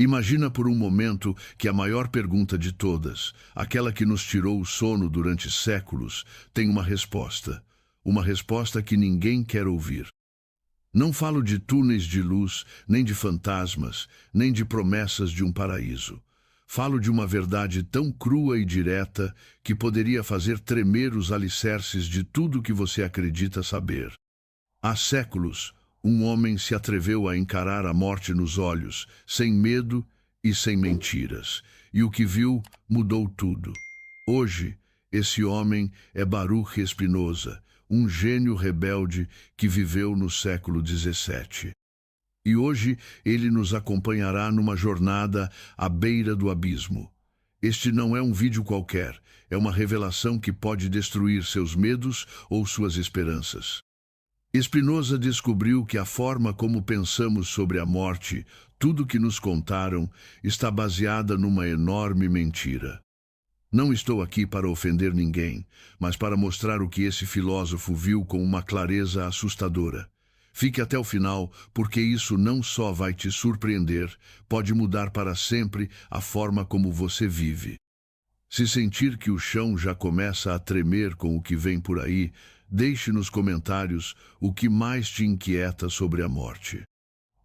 Imagina por um momento que a maior pergunta de todas, aquela que nos tirou o sono durante séculos, tem uma resposta. Uma resposta que ninguém quer ouvir. Não falo de túneis de luz, nem de fantasmas, nem de promessas de um paraíso. Falo de uma verdade tão crua e direta que poderia fazer tremer os alicerces de tudo que você acredita saber. Há séculos, um homem se atreveu a encarar a morte nos olhos, sem medo e sem mentiras. E o que viu mudou tudo. Hoje, esse homem é Baruch Spinoza, um gênio rebelde que viveu no século XVII. E hoje ele nos acompanhará numa jornada à beira do abismo. Este não é um vídeo qualquer, é uma revelação que pode destruir seus medos ou suas esperanças. Spinoza descobriu que a forma como pensamos sobre a morte, tudo que nos contaram, está baseada numa enorme mentira. Não estou aqui para ofender ninguém, mas para mostrar o que esse filósofo viu com uma clareza assustadora. Fique até o final, porque isso não só vai te surpreender, pode mudar para sempre a forma como você vive. Se sentir que o chão já começa a tremer com o que vem por aí, deixe nos comentários o que mais te inquieta sobre a morte.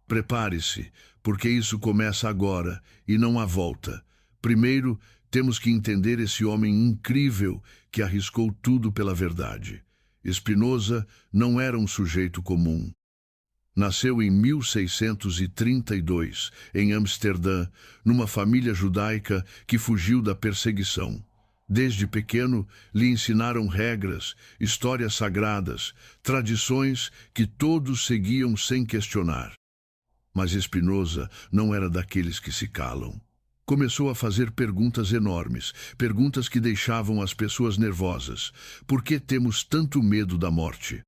Prepare-se, porque isso começa agora e não há volta. Primeiro, temos que entender esse homem incrível que arriscou tudo pela verdade. Spinoza não era um sujeito comum. Nasceu em 1632, em Amsterdã, numa família judaica que fugiu da perseguição. Desde pequeno, lhe ensinaram regras, histórias sagradas, tradições que todos seguiam sem questionar. Mas Spinoza não era daqueles que se calam. Começou a fazer perguntas enormes, perguntas que deixavam as pessoas nervosas. Por que temos tanto medo da morte?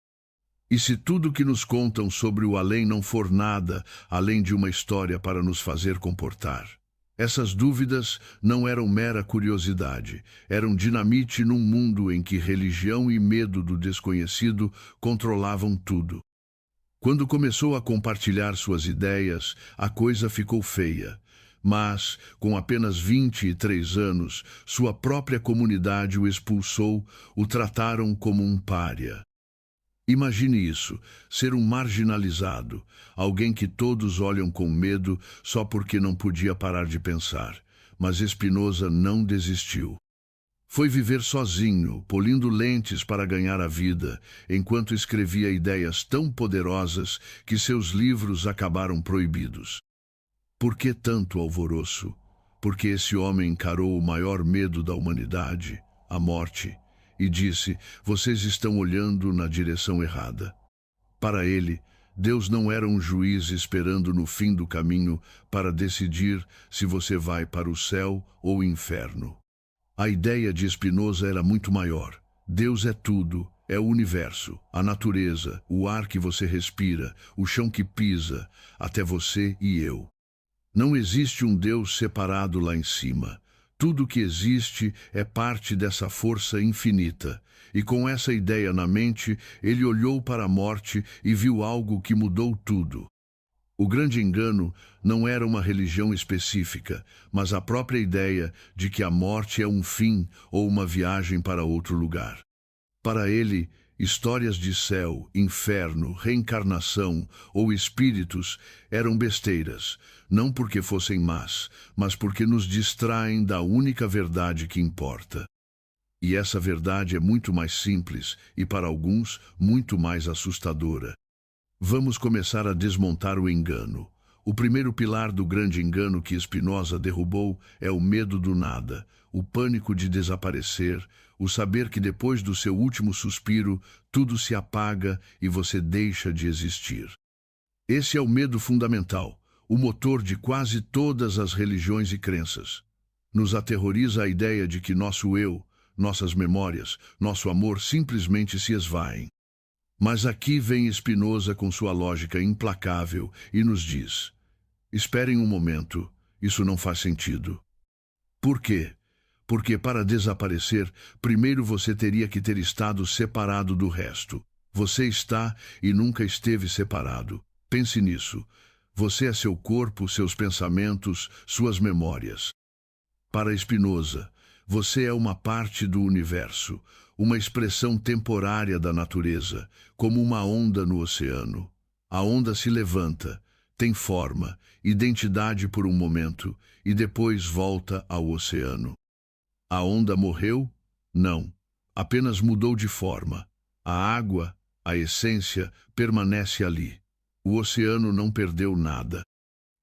E se tudo que nos contam sobre o além não for nada, além de uma história para nos fazer comportar? Essas dúvidas não eram mera curiosidade, eram dinamite num mundo em que religião e medo do desconhecido controlavam tudo. Quando começou a compartilhar suas ideias, a coisa ficou feia. Mas, com apenas 23 anos, sua própria comunidade o expulsou, o trataram como um pária. Imagine isso, ser um marginalizado, alguém que todos olham com medo só porque não podia parar de pensar. Mas Spinoza não desistiu. Foi viver sozinho, polindo lentes para ganhar a vida, enquanto escrevia ideias tão poderosas que seus livros acabaram proibidos. Por que tanto alvoroço? Porque esse homem encarou o maior medo da humanidade, a morte, e disse: vocês estão olhando na direção errada. Para ele, Deus não era um juiz esperando no fim do caminho para decidir se você vai para o céu ou o inferno. A ideia de Spinoza era muito maior. Deus é tudo, é o universo, a natureza, o ar que você respira, o chão que pisa, até você e eu. Não existe um Deus separado lá em cima. Tudo que existe é parte dessa força infinita. E com essa ideia na mente, ele olhou para a morte e viu algo que mudou tudo. O grande engano não era uma religião específica, mas a própria ideia de que a morte é um fim ou uma viagem para outro lugar. Para ele, histórias de céu, inferno, reencarnação ou espíritos eram besteiras, não porque fossem más, mas porque nos distraem da única verdade que importa. E essa verdade é muito mais simples e, para alguns, muito mais assustadora. Vamos começar a desmontar o engano. O primeiro pilar do grande engano que Spinoza derrubou é o medo do nada, o pânico de desaparecer, o saber que depois do seu último suspiro, tudo se apaga e você deixa de existir. Esse é o medo fundamental, o motor de quase todas as religiões e crenças. Nos aterroriza a ideia de que nosso eu, nossas memórias, nosso amor simplesmente se esvaem. Mas aqui vem Spinoza com sua lógica implacável e nos diz: esperem um momento, isso não faz sentido. Por quê? Porque para desaparecer, primeiro você teria que ter estado separado do resto. Você está e nunca esteve separado. Pense nisso. Você é seu corpo, seus pensamentos, suas memórias. Para Spinoza, você é uma parte do universo, uma expressão temporária da natureza, como uma onda no oceano. A onda se levanta, tem forma, identidade por um momento e depois volta ao oceano. A onda morreu? Não. Apenas mudou de forma. A água, a essência, permanece ali. O oceano não perdeu nada.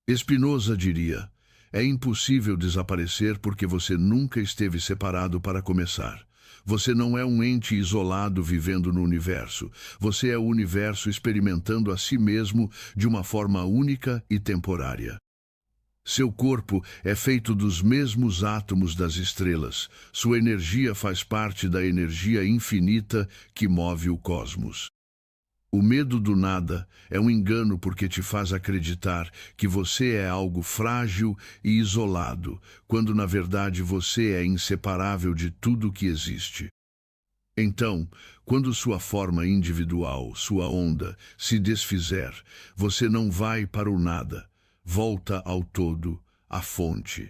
Spinoza diria: é impossível desaparecer porque você nunca esteve separado para começar. Você não é um ente isolado vivendo no universo. Você é o universo experimentando a si mesmo de uma forma única e temporária. Seu corpo é feito dos mesmos átomos das estrelas. Sua energia faz parte da energia infinita que move o cosmos. O medo do nada é um engano porque te faz acreditar que você é algo frágil e isolado, quando na verdade você é inseparável de tudo que existe. Então, quando sua forma individual, sua onda, se desfizer, você não vai para o nada, volta ao todo, à fonte.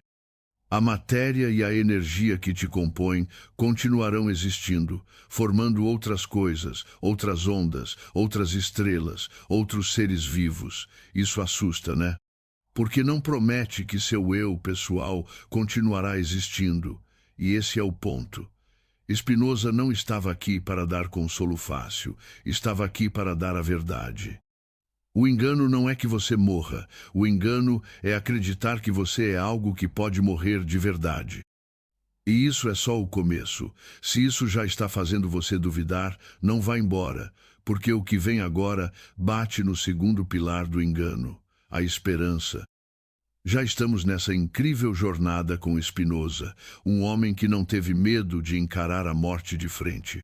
A matéria e a energia que te compõem continuarão existindo, formando outras coisas, outras ondas, outras estrelas, outros seres vivos. Isso assusta, né? Porque não promete que seu eu pessoal continuará existindo. E esse é o ponto. Spinoza não estava aqui para dar consolo fácil, estava aqui para dar a verdade. O engano não é que você morra, o engano é acreditar que você é algo que pode morrer de verdade. E isso é só o começo. Se isso já está fazendo você duvidar, não vá embora, porque o que vem agora bate no segundo pilar do engano, a esperança. Já estamos nessa incrível jornada com Spinoza, um homem que não teve medo de encarar a morte de frente.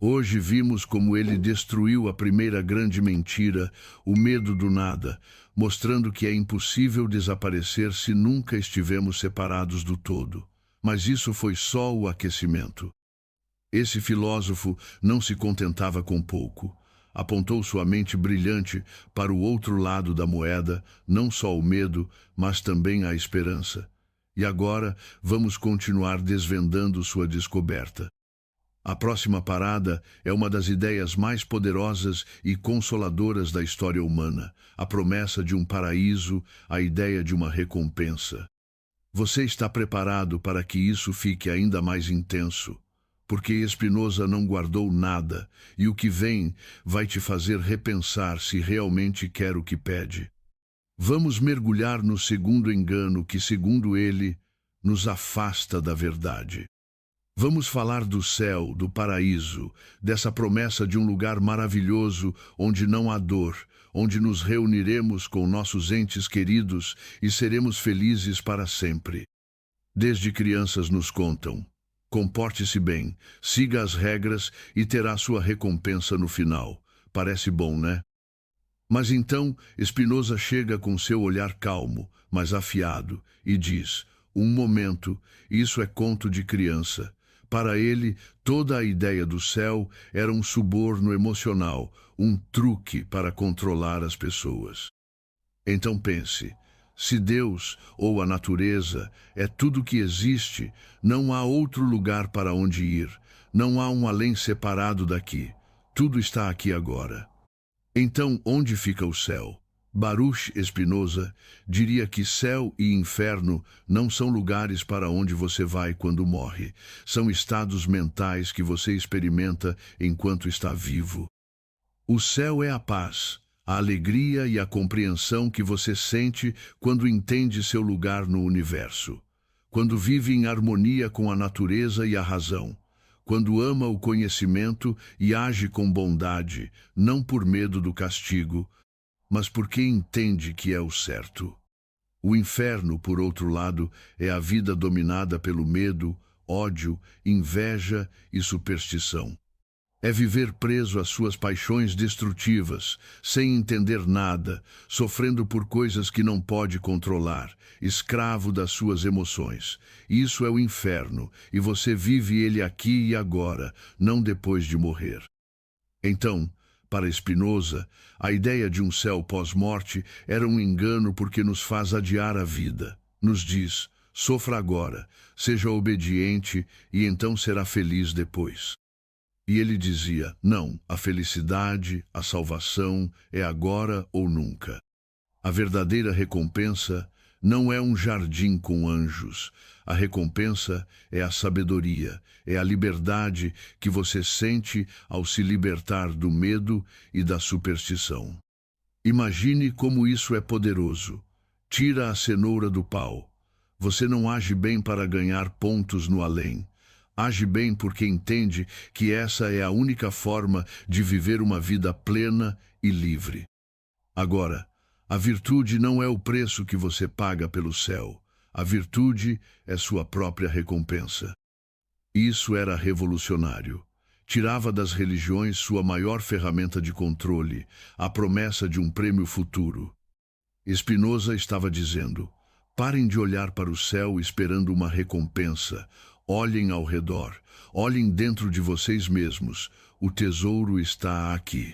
Hoje vimos como ele destruiu a primeira grande mentira, o medo do nada, mostrando que é impossível desaparecer se nunca estivemos separados do todo. Mas isso foi só o aquecimento. Esse filósofo não se contentava com pouco. Apontou sua mente brilhante para o outro lado da moeda, não só o medo, mas também a esperança. E agora vamos continuar desvendando sua descoberta. A próxima parada é uma das ideias mais poderosas e consoladoras da história humana, a promessa de um paraíso, a ideia de uma recompensa. Você está preparado para que isso fique ainda mais intenso? Porque Spinoza não guardou nada, e o que vem vai te fazer repensar se realmente quer o que pede. Vamos mergulhar no segundo engano que, segundo ele, nos afasta da verdade. Vamos falar do céu, do paraíso, dessa promessa de um lugar maravilhoso onde não há dor, onde nos reuniremos com nossos entes queridos e seremos felizes para sempre. Desde crianças nos contam: comporte-se bem, siga as regras e terá sua recompensa no final. Parece bom, né? Mas então Spinoza chega com seu olhar calmo, mas afiado, e diz: um momento, isso é conto de criança. Para ele, toda a ideia do céu era um suborno emocional, um truque para controlar as pessoas. Então pense, se Deus ou a natureza é tudo que existe, não há outro lugar para onde ir, não há um além separado daqui. Tudo está aqui agora. Então, onde fica o céu? Baruch Spinoza diria que céu e inferno não são lugares para onde você vai quando morre. São estados mentais que você experimenta enquanto está vivo. O céu é a paz, a alegria e a compreensão que você sente quando entende seu lugar no universo. Quando vive em harmonia com a natureza e a razão. Quando ama o conhecimento e age com bondade, não por medo do castigo, mas porque entende que é o certo. O inferno, por outro lado, é a vida dominada pelo medo, ódio, inveja e superstição. É viver preso às suas paixões destrutivas, sem entender nada, sofrendo por coisas que não pode controlar, escravo das suas emoções. Isso é o inferno, e você vive ele aqui e agora, não depois de morrer. Então, Para Spinoza, a ideia de um céu pós-morte era um engano porque nos faz adiar a vida. Nos diz: sofra agora, seja obediente e então será feliz depois. E ele dizia: não, a felicidade, a salvação é agora ou nunca. A verdadeira recompensa não é um jardim com anjos. A recompensa é a sabedoria, é a liberdade que você sente ao se libertar do medo e da superstição. Imagine como isso é poderoso. Tira a cenoura do pau. Você não age bem para ganhar pontos no além. Age bem porque entende que essa é a única forma de viver uma vida plena e livre. Agora, a virtude não é o preço que você paga pelo céu. A virtude é sua própria recompensa. Isso era revolucionário. Tirava das religiões sua maior ferramenta de controle, a promessa de um prêmio futuro. Spinoza estava dizendo: parem de olhar para o céu esperando uma recompensa. Olhem ao redor. Olhem dentro de vocês mesmos. O tesouro está aqui.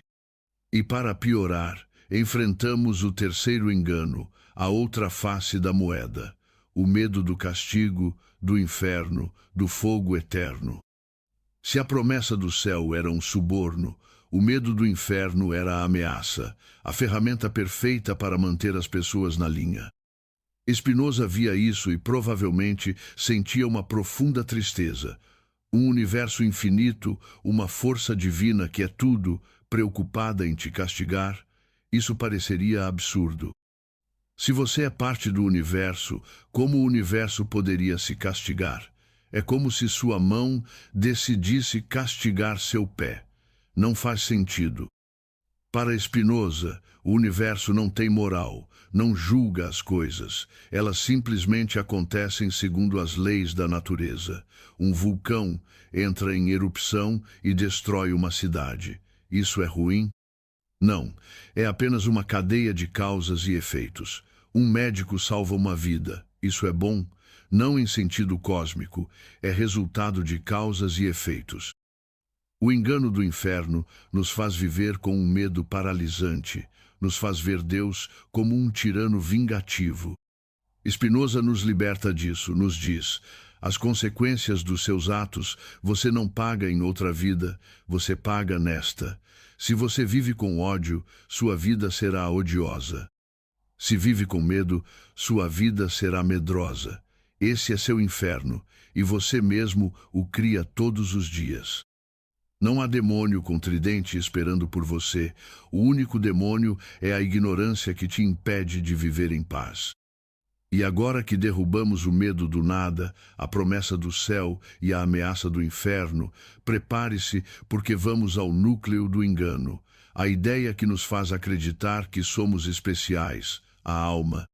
E para piorar, enfrentamos o terceiro engano, a outra face da moeda, o medo do castigo, do inferno, do fogo eterno. Se a promessa do céu era um suborno, o medo do inferno era a ameaça, a ferramenta perfeita para manter as pessoas na linha. Spinoza via isso e provavelmente sentia uma profunda tristeza. Um universo infinito, uma força divina que é tudo, preocupada em te castigar. Isso pareceria absurdo. Se você é parte do universo, como o universo poderia se castigar? É como se sua mão decidisse castigar seu pé. Não faz sentido. Para Spinoza, o universo não tem moral, não julga as coisas. Elas simplesmente acontecem segundo as leis da natureza. Um vulcão entra em erupção e destrói uma cidade. Isso é ruim? Não, é apenas uma cadeia de causas e efeitos. Um médico salva uma vida. Isso é bom? Não em sentido cósmico, é resultado de causas e efeitos. O engano do inferno nos faz viver com um medo paralisante, nos faz ver Deus como um tirano vingativo. Spinoza nos liberta disso, nos diz: as consequências dos seus atos você não paga em outra vida, você paga nesta. Se você vive com ódio, sua vida será odiosa. Se vive com medo, sua vida será medrosa. Esse é seu inferno, e você mesmo o cria todos os dias. Não há demônio com tridente esperando por você. O único demônio é a ignorância que te impede de viver em paz. E agora que derrubamos o medo do nada, a promessa do céu e a ameaça do inferno, prepare-se porque vamos ao núcleo do engano, a ideia que nos faz acreditar que somos especiais, a alma.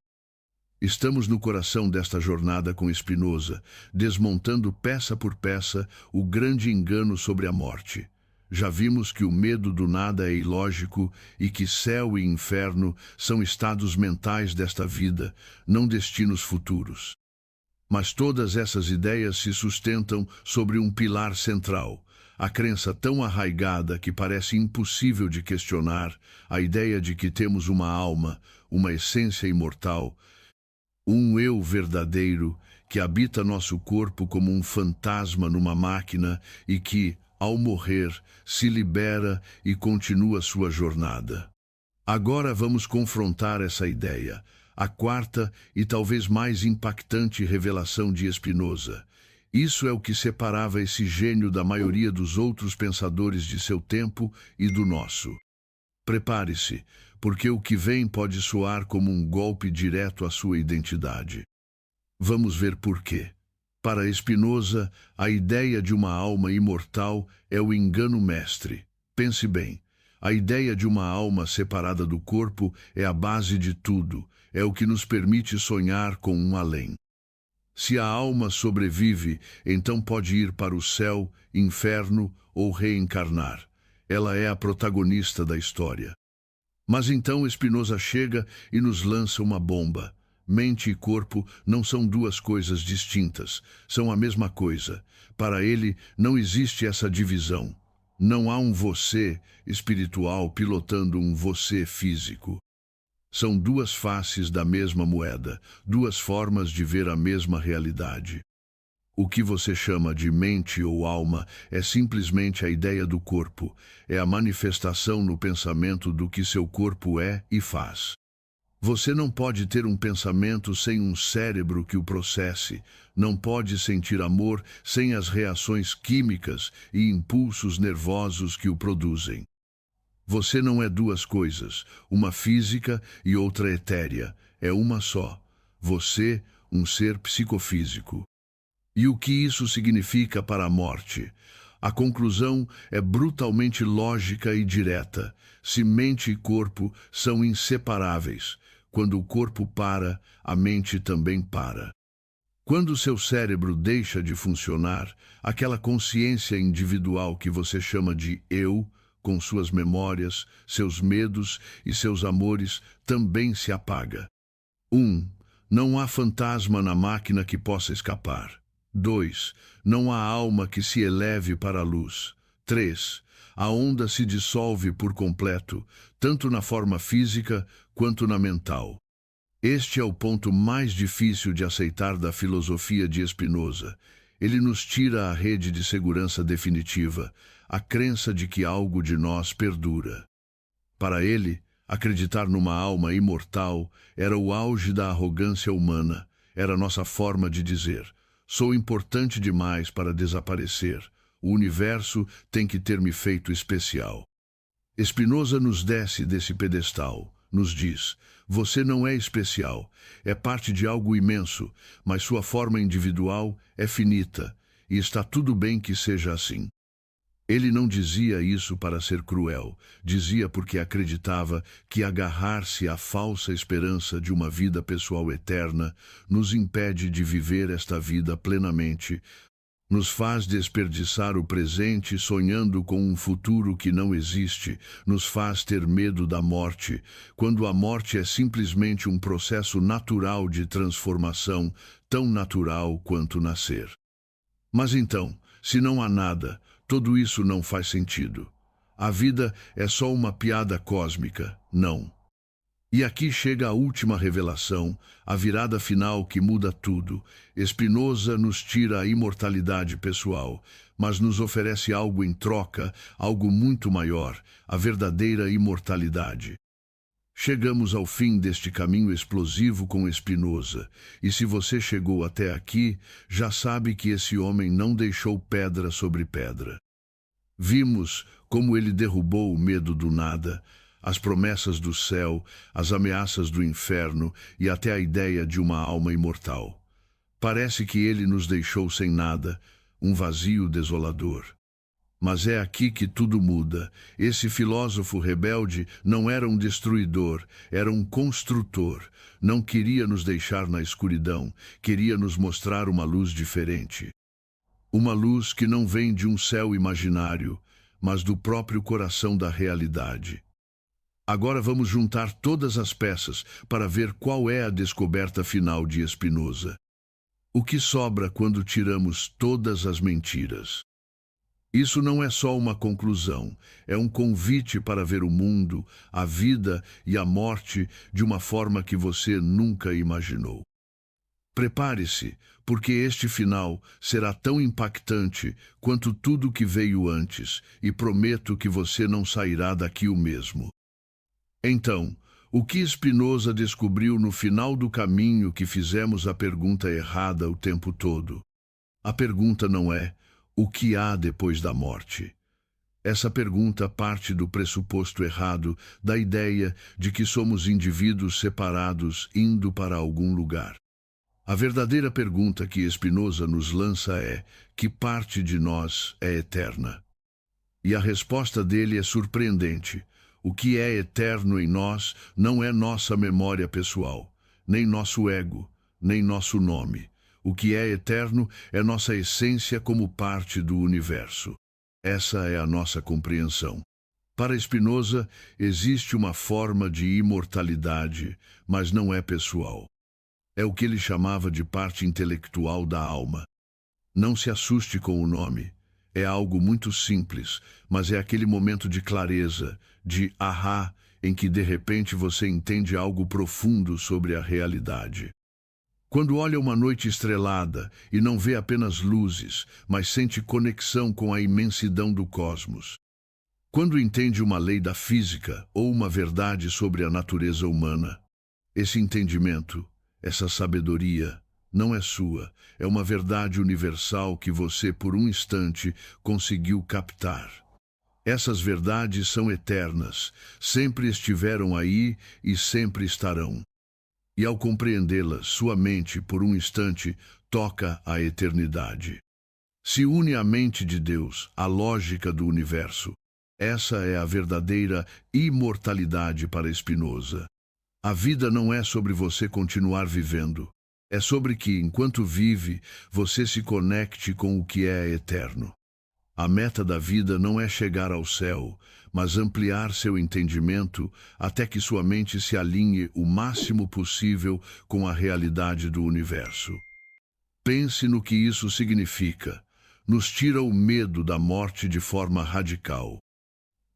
Estamos no coração desta jornada com Spinoza, desmontando peça por peça o grande engano sobre a morte. Já vimos que o medo do nada é ilógico e que céu e inferno são estados mentais desta vida, não destinos futuros. Mas todas essas ideias se sustentam sobre um pilar central, a crença tão arraigada que parece impossível de questionar, a ideia de que temos uma alma, uma essência imortal, um eu verdadeiro que habita nosso corpo como um fantasma numa máquina e que, ao morrer, se libera e continua sua jornada. Agora vamos confrontar essa ideia, a quarta e talvez mais impactante revelação de Spinoza. Isso é o que separava esse gênio da maioria dos outros pensadores de seu tempo e do nosso. Prepare-se, porque o que vem pode soar como um golpe direto à sua identidade. Vamos ver por quê. Para Spinoza, a ideia de uma alma imortal é o engano mestre. Pense bem, a ideia de uma alma separada do corpo é a base de tudo, é o que nos permite sonhar com um além. Se a alma sobrevive, então pode ir para o céu, inferno ou reencarnar. Ela é a protagonista da história. Mas então Spinoza chega e nos lança uma bomba. Mente e corpo não são duas coisas distintas, são a mesma coisa. Para ele, não existe essa divisão. Não há um você espiritual pilotando um você físico. São duas faces da mesma moeda, duas formas de ver a mesma realidade. O que você chama de mente ou alma é simplesmente a ideia do corpo, é a manifestação no pensamento do que seu corpo é e faz. Você não pode ter um pensamento sem um cérebro que o processe, não pode sentir amor sem as reações químicas e impulsos nervosos que o produzem. Você não é duas coisas, uma física e outra etérea, é uma só. Você, um ser psicofísico. E o que isso significa para a morte? A conclusão é brutalmente lógica e direta. Se mente e corpo são inseparáveis. Quando o corpo para, a mente também para. Quando seu cérebro deixa de funcionar, aquela consciência individual que você chama de eu, com suas memórias, seus medos e seus amores, também se apaga. 1. Não há fantasma na máquina que possa escapar. 2. Não há alma que se eleve para a luz. 3. A onda se dissolve por completo, tanto na forma física quanto na mental. Este é o ponto mais difícil de aceitar da filosofia de Spinoza. Ele nos tira a rede de segurança definitiva, a crença de que algo de nós perdura. Para ele, acreditar numa alma imortal era o auge da arrogância humana, era nossa forma de dizer: sou importante demais para desaparecer, o universo tem que ter me feito especial. Spinoza nos desce desse pedestal, nos diz: você não é especial, é parte de algo imenso, mas sua forma individual é finita, e está tudo bem que seja assim. Ele não dizia isso para ser cruel, dizia porque acreditava que agarrar-se à falsa esperança de uma vida pessoal eterna nos impede de viver esta vida plenamente, nos faz desperdiçar o presente sonhando com um futuro que não existe, nos faz ter medo da morte, quando a morte é simplesmente um processo natural de transformação, tão natural quanto nascer. Mas então, se não há nada, tudo isso não faz sentido. A vida é só uma piada cósmica, não. E aqui chega a última revelação, a virada final que muda tudo. Spinoza nos tira a imortalidade pessoal, mas nos oferece algo em troca, algo muito maior, a verdadeira imortalidade. Chegamos ao fim deste caminho explosivo com Spinoza, e se você chegou até aqui, já sabe que esse homem não deixou pedra sobre pedra. Vimos como ele derrubou o medo do nada, as promessas do céu, as ameaças do inferno e até a ideia de uma alma imortal. Parece que ele nos deixou sem nada, um vazio desolador. Mas é aqui que tudo muda. Esse filósofo rebelde não era um destruidor, era um construtor. Não queria nos deixar na escuridão, queria nos mostrar uma luz diferente. Uma luz que não vem de um céu imaginário, mas do próprio coração da realidade. Agora vamos juntar todas as peças para ver qual é a descoberta final de Spinoza. O que sobra quando tiramos todas as mentiras? Isso não é só uma conclusão, é um convite para ver o mundo, a vida e a morte de uma forma que você nunca imaginou. Prepare-se, porque este final será tão impactante quanto tudo que veio antes, e prometo que você não sairá daqui o mesmo. Então, o que Spinoza descobriu no final do caminho que fizemos a pergunta errada o tempo todo? A pergunta não é: o que há depois da morte? Essa pergunta parte do pressuposto errado, da ideia de que somos indivíduos separados indo para algum lugar. A verdadeira pergunta que Spinoza nos lança é: que parte de nós é eterna? E a resposta dele é surpreendente. O que é eterno em nós não é nossa memória pessoal, nem nosso ego, nem nosso nome. O que é eterno é nossa essência como parte do universo. Essa é a nossa compreensão. Para Spinoza, existe uma forma de imortalidade, mas não é pessoal. É o que ele chamava de parte intelectual da alma. Não se assuste com o nome. É algo muito simples, mas é aquele momento de clareza, de ahá, em que de repente você entende algo profundo sobre a realidade. Quando olha uma noite estrelada e não vê apenas luzes, mas sente conexão com a imensidão do cosmos. Quando entende uma lei da física ou uma verdade sobre a natureza humana. Esse entendimento, essa sabedoria, não é sua, é uma verdade universal que você, por um instante, conseguiu captar. Essas verdades são eternas, sempre estiveram aí e sempre estarão. E ao compreendê-las, sua mente, por um instante, toca a eternidade. Se une à mente de Deus, à lógica do universo. Essa é a verdadeira imortalidade para Spinoza. A vida não é sobre você continuar vivendo. É sobre que, enquanto vive, você se conecte com o que é eterno. A meta da vida não é chegar ao céu, mas ampliar seu entendimento até que sua mente se alinhe o máximo possível com a realidade do universo. Pense no que isso significa. Nos tira o medo da morte de forma radical.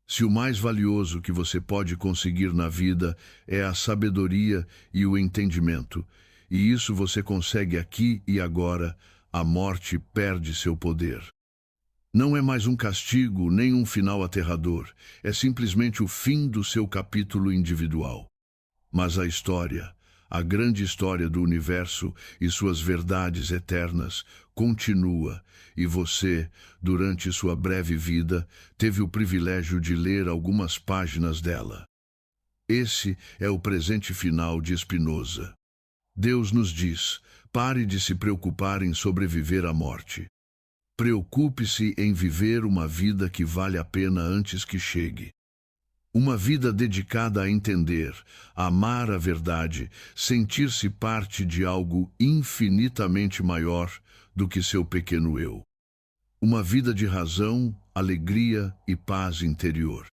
Se o mais valioso que você pode conseguir na vida é a sabedoria e o entendimento, e isso você consegue aqui e agora, a morte perde seu poder. Não é mais um castigo nem um final aterrador, é simplesmente o fim do seu capítulo individual. Mas a história, a grande história do universo e suas verdades eternas, continua, e você, durante sua breve vida, teve o privilégio de ler algumas páginas dela. Esse é o presente final de Spinoza. Deus nos diz: pare de se preocupar em sobreviver à morte. Preocupe-se em viver uma vida que vale a pena antes que chegue. Uma vida dedicada a entender, a amar a verdade, sentir-se parte de algo infinitamente maior do que seu pequeno eu. Uma vida de razão, alegria e paz interior.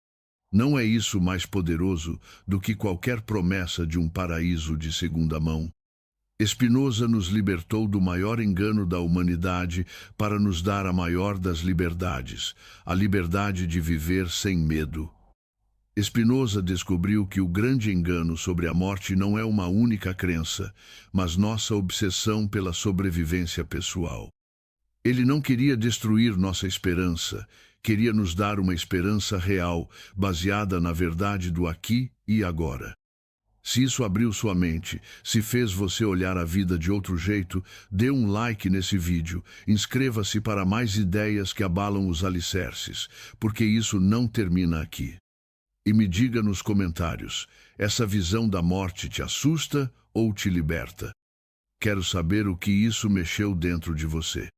Não é isso mais poderoso do que qualquer promessa de um paraíso de segunda mão? Spinoza nos libertou do maior engano da humanidade para nos dar a maior das liberdades, a liberdade de viver sem medo. Spinoza descobriu que o grande engano sobre a morte não é uma única crença, mas nossa obsessão pela sobrevivência pessoal. Ele não queria destruir nossa esperança, queria nos dar uma esperança real, baseada na verdade do aqui e agora. Se isso abriu sua mente, se fez você olhar a vida de outro jeito, dê um like nesse vídeo, inscreva-se para mais ideias que abalam os alicerces, porque isso não termina aqui. E me diga nos comentários, essa visão da morte te assusta ou te liberta? Quero saber o que isso mexeu dentro de você.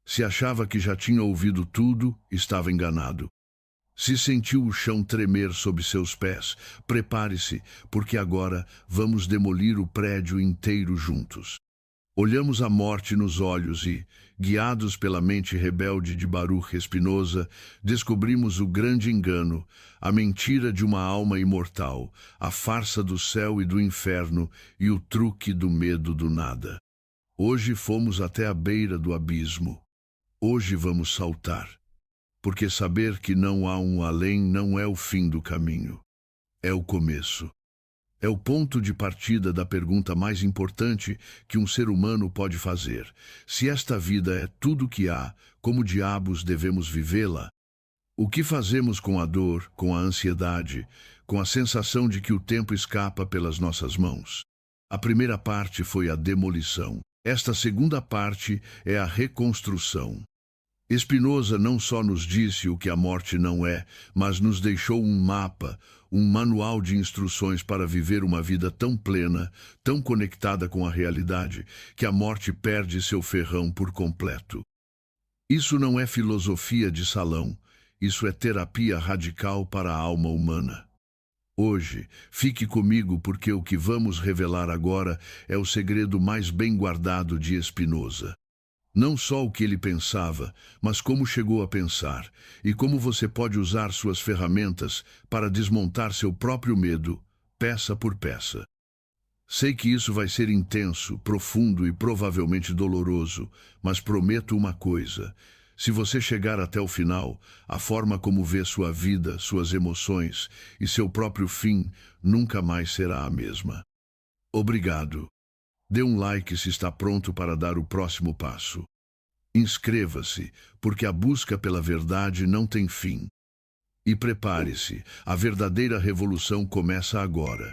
Se achava que já tinha ouvido tudo, estava enganado. Se sentiu o chão tremer sob seus pés, prepare-se, porque agora vamos demolir o prédio inteiro juntos. Olhamos a morte nos olhos e, guiados pela mente rebelde de Baruch Spinoza, descobrimos o grande engano, a mentira de uma alma imortal, a farsa do céu e do inferno e o truque do medo do nada. Hoje fomos até a beira do abismo. Hoje vamos saltar. Porque saber que não há um além não é o fim do caminho. É o começo. É o ponto de partida da pergunta mais importante que um ser humano pode fazer. Se esta vida é tudo o que há, como diabos devemos vivê-la? O que fazemos com a dor, com a ansiedade, com a sensação de que o tempo escapa pelas nossas mãos? A primeira parte foi a demolição. Esta segunda parte é a reconstrução. Spinoza não só nos disse o que a morte não é, mas nos deixou um mapa, um manual de instruções para viver uma vida tão plena, tão conectada com a realidade, que a morte perde seu ferrão por completo. Isso não é filosofia de salão, isso é terapia radical para a alma humana. Hoje, fique comigo porque o que vamos revelar agora é o segredo mais bem guardado de Spinoza. Não só o que ele pensava, mas como chegou a pensar, e como você pode usar suas ferramentas para desmontar seu próprio medo, peça por peça. Sei que isso vai ser intenso, profundo e provavelmente doloroso, mas prometo uma coisa: Se você chegar até o final, a forma como vê sua vida, suas emoções e seu próprio fim nunca mais será a mesma. Obrigado. Dê um like se está pronto para dar o próximo passo. Inscreva-se, porque a busca pela verdade não tem fim. E prepare-se, a verdadeira revolução começa agora.